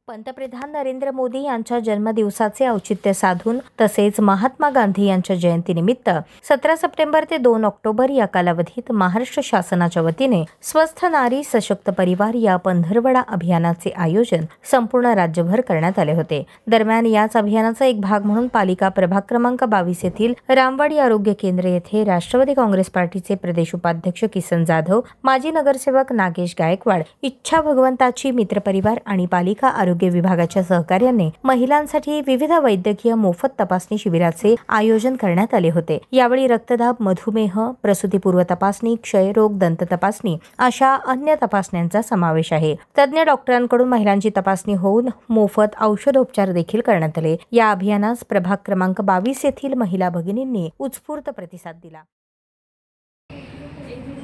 पंतप्रधान नरेंद्र मोदी यांच्या जन्मदिवसाचे औचित्य साधून तसेच महात्मा गांधी यांच्या जयंतीनिमित्त 17 सप्टेंबर ते 2 ऑक्टोबर या कालावधीत महाराष्ट्र शासनाच्या वतीने स्वस्थ नारी सशक्त परिवार या पंधरवडा अभियानाचे आयोजन संपूर्ण राज्यभर करण्यात आले होते। दरम्यान याच अभियानाचा एक भाग म्हणून पालिका प्रभाग क्रमांक 22 येथील रामवाडी आरोग्य केंद्र येथे राष्ट्रवादी काँग्रेस पार्टीचे प्रदेश उपाध्यक्ष किसन जाधव, माजी नगरसेवक नागेश गायकवाड, इच्छा भगवंताची मित्र परिवार आणि पालिका आरोग्य विभागाच्या सहकार्याने महिलांसाठी विविध वैद्यकीय मोफत तपासणी शिबिराचे आयोजन करण्यात आले होते। यावेळी रक्तदाब, मधुमेह, प्रसूतीपूर्व तपासणी, क्षयरोग, दंत तपासणी अशा अन्य तपासण्यांचा समावेश आहे। तज्ञ डॉक्टरांकडून महिलांची तपासणी होऊन मोफत औषधोपचार देखील करण्यात आले। या अभियानास प्रभाग क्रमांक 22 येथील महिला भगिनींनी उत्स्फूर्त प्रतिसाद दिला।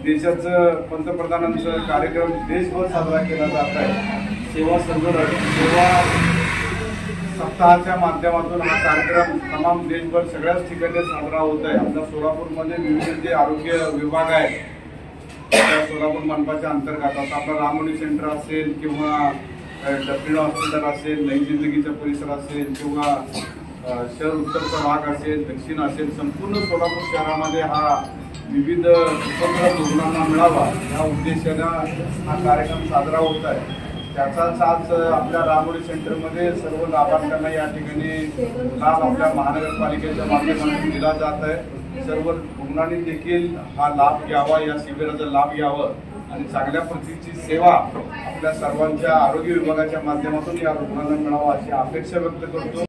देशाचं पंतप्रधानांचा कार्यक्रम देशभर साजरा केला जात आहे। सेवा सप्ताहाच्या माध्यमातून हा कार्यक्रम तमाम देशभर सगळ्याच ठिकाणी साजरा होत आहे। आपल्या सोलापूरमध्ये विविध जे आरोग्य विभाग आहे त्या सोलापूर मनपाच्या अंतर्गत आता आपला रामवाडी सेंटर असेल किंवा डफिनो हॉस्पिटल असेल, नई जिंदगीचा परिसर असेल किंवा शहर उत्तरचा भाग असेल, दक्षिण असेल, संपूर्ण सोलापूर शहरामध्ये हा विविध उपक्रम रुग्णांना मिळावा या उद्देशाने हा कार्यक्रम साजरा होत आहे। त्याचाच आज आपल्या रामवाडी सेंटरमध्ये सर्व लाभार्थ्यांना या ठिकाणी लाभ आपल्या महानगरपालिकेच्या माध्यमातून दिला जात आहे। सर्व रुग्णांनी देखील हा लाभ घ्यावा, या शिबिराचा लाभ घ्यावा आणि चांगल्या प्रतीची सेवा आपल्या सर्वांच्या आरोग्य विभागाच्या माध्यमातून या रुग्णांना मिळावा अशी अपेक्षा व्यक्त करतो।